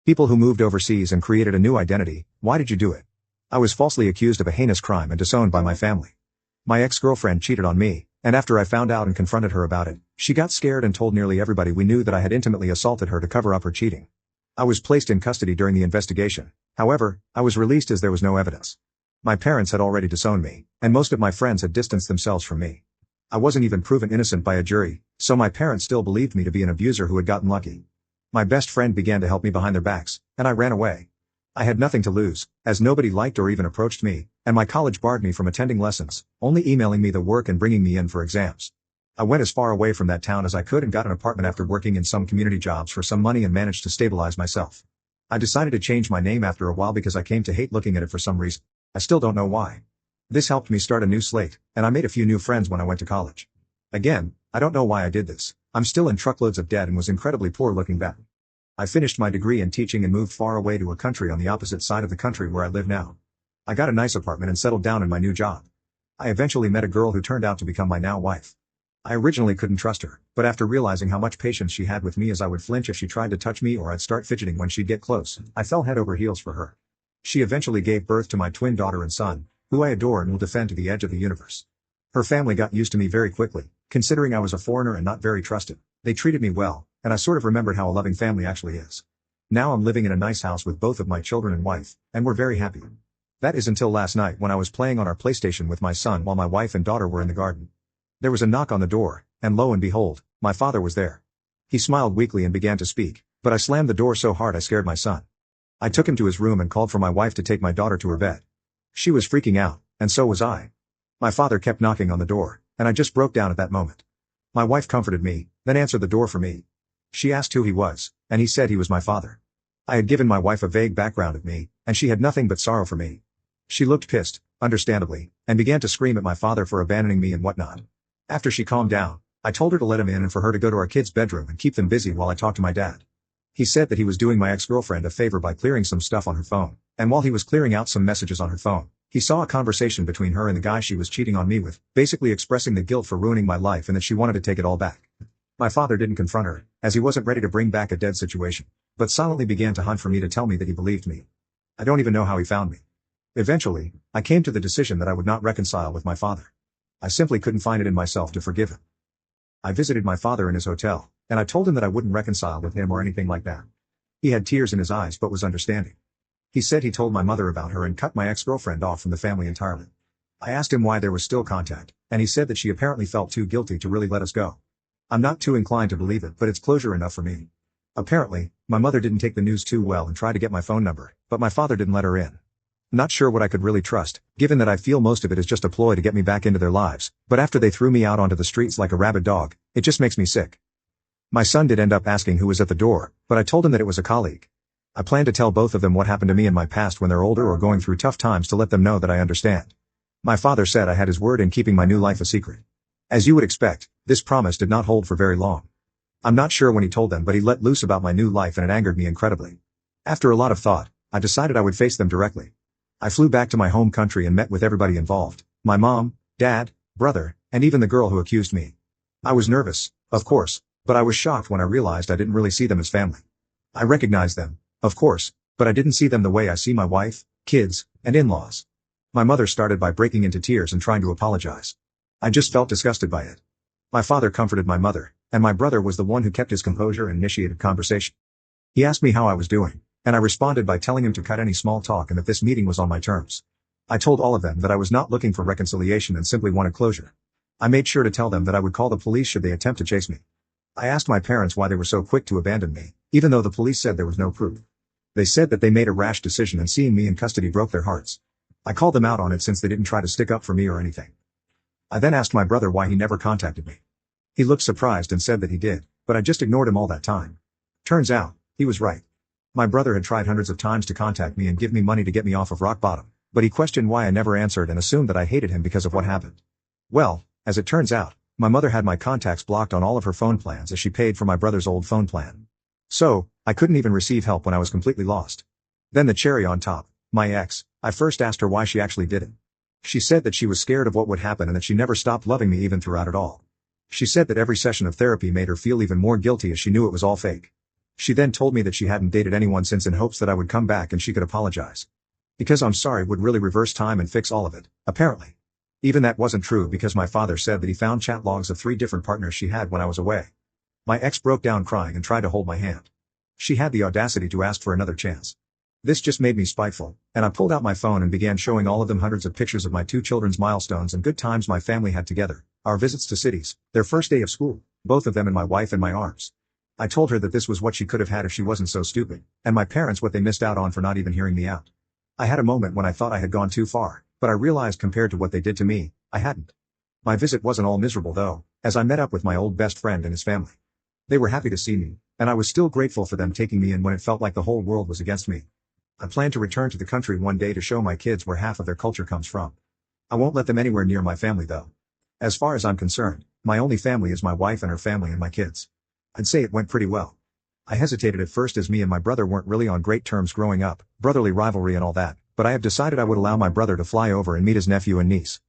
People who moved overseas and created a new identity. Why did you do it? I was falsely accused of a heinous crime and disowned by my family. My ex-girlfriend cheated on me, and after I found out and confronted her about it, she got scared and told nearly everybody we knew that I had intimately assaulted her to cover up her cheating. I was placed in custody during the investigation. However, I was released as there was no evidence. My parents had already disowned me, and most of my friends had distanced themselves from me. I wasn't even proven innocent by a jury, so my parents still believed me to be an abuser who had gotten lucky. My best friend began to help me behind their backs, and I ran away. I had nothing to lose, as nobody liked or even approached me, and my college barred me from attending lessons, only emailing me the work and bringing me in for exams. I went as far away from that town as I could and got an apartment after working in some community jobs for some money and managed to stabilize myself. I decided to change my name after a while because I came to hate looking at it for some reason. I still don't know why. This helped me start a new slate, and I made a few new friends when I went to college. Again, I don't know why I did this. I'm still in truckloads of debt and was incredibly poor looking back. I finished my degree in teaching and moved far away to a country on the opposite side of the country where I live now. I got a nice apartment and settled down in my new job. I eventually met a girl who turned out to become my now wife. I originally couldn't trust her, but after realizing how much patience she had with me as I would flinch if she tried to touch me or I'd start fidgeting when she'd get close, I fell head over heels for her. She eventually gave birth to my twin daughter and son, who I adore and will defend to the edge of the universe. Her family got used to me very quickly, considering I was a foreigner and not very trusted. They treated me well, and I sort of remembered how a loving family actually is. Now I'm living in a nice house with both of my children and wife, and we're very happy. That is until last night when I was playing on our PlayStation with my son while my wife and daughter were in the garden. There was a knock on the door, and lo and behold, my father was there. He smiled weakly and began to speak, but I slammed the door so hard I scared my son. I took him to his room and called for my wife to take my daughter to her bed. She was freaking out, and so was I. My father kept knocking on the door, and I just broke down at that moment. My wife comforted me, then answered the door for me. She asked who he was, and he said he was my father. I had given my wife a vague background of me, and she had nothing but sorrow for me. She looked pissed, understandably, and began to scream at my father for abandoning me and whatnot. After she calmed down, I told her to let him in and for her to go to our kids' bedroom and keep them busy while I talked to my dad. He said that he was doing my ex-girlfriend a favor by clearing some stuff on her phone, and while he was clearing out some messages on her phone, he saw a conversation between her and the guy she was cheating on me with, basically expressing the guilt for ruining my life and that she wanted to take it all back. My father didn't confront her, as he wasn't ready to bring back a dead situation, but silently began to hunt for me to tell me that he believed me. I don't even know how he found me. Eventually, I came to the decision that I would not reconcile with my father. I simply couldn't find it in myself to forgive him. I visited my father in his hotel, and I told him that I wouldn't reconcile with him or anything like that. He had tears in his eyes but was understanding. He said he told my mother about her and cut my ex-girlfriend off from the family entirely. I asked him why there was still contact, and he said that she apparently felt too guilty to really let us go. I'm not too inclined to believe it, but it's closure enough for me. Apparently, my mother didn't take the news too well and tried to get my phone number, but my father didn't let her in. Not sure what I could really trust, given that I feel most of it is just a ploy to get me back into their lives, but after they threw me out onto the streets like a rabid dog, it just makes me sick. My son did end up asking who was at the door, but I told him that it was a colleague. I plan to tell both of them what happened to me in my past when they're older or going through tough times to let them know that I understand. My father said I had his word in keeping my new life a secret. As you would expect, this promise did not hold for very long. I'm not sure when he told them, but he let loose about my new life and it angered me incredibly. After a lot of thought, I decided I would face them directly. I flew back to my home country and met with everybody involved, my mom, dad, brother, and even the girl who accused me. I was nervous, of course, but I was shocked when I realized I didn't really see them as family. I recognized them, of course, but I didn't see them the way I see my wife, kids, and in-laws. My mother started by breaking into tears and trying to apologize. I just felt disgusted by it. My father comforted my mother, and my brother was the one who kept his composure and initiated conversation. He asked me how I was doing, and I responded by telling him to cut any small talk and that this meeting was on my terms. I told all of them that I was not looking for reconciliation and simply wanted closure. I made sure to tell them that I would call the police should they attempt to chase me. I asked my parents why they were so quick to abandon me, even though the police said there was no proof. They said that they made a rash decision and seeing me in custody broke their hearts. I called them out on it since they didn't try to stick up for me or anything. I then asked my brother why he never contacted me. He looked surprised and said that he did, but I just ignored him all that time. Turns out, he was right. My brother had tried hundreds of times to contact me and give me money to get me off of rock bottom, but he questioned why I never answered and assumed that I hated him because of what happened. Well, as it turns out, my mother had my contacts blocked on all of her phone plans as she paid for my brother's old phone plan. So, I couldn't even receive help when I was completely lost. Then the cherry on top, my ex, I first asked her why she actually did it. She said that she was scared of what would happen and that she never stopped loving me even throughout it all. She said that every session of therapy made her feel even more guilty as she knew it was all fake. She then told me that she hadn't dated anyone since in hopes that I would come back and she could apologize. Because I'm sorry would really reverse time and fix all of it, apparently. Even that wasn't true because my father said that he found chat logs of 3 different partners she had when I was away. My ex broke down crying and tried to hold my hand. She had the audacity to ask for another chance. This just made me spiteful, and I pulled out my phone and began showing all of them hundreds of pictures of my 2 children's milestones and good times my family had together, our visits to cities, their first day of school, both of them and my wife in my arms. I told her that this was what she could have had if she wasn't so stupid, and my parents what they missed out on for not even hearing me out. I had a moment when I thought I had gone too far, but I realized compared to what they did to me, I hadn't. My visit wasn't all miserable though, as I met up with my old best friend and his family. They were happy to see me, and I was still grateful for them taking me in when it felt like the whole world was against me. I plan to return to the country one day to show my kids where half of their culture comes from. I won't let them anywhere near my family though. As far as I'm concerned, my only family is my wife and her family and my kids. I'd say it went pretty well. I hesitated at first as me and my brother weren't really on great terms growing up, brotherly rivalry and all that, but I have decided I would allow my brother to fly over and meet his nephew and niece.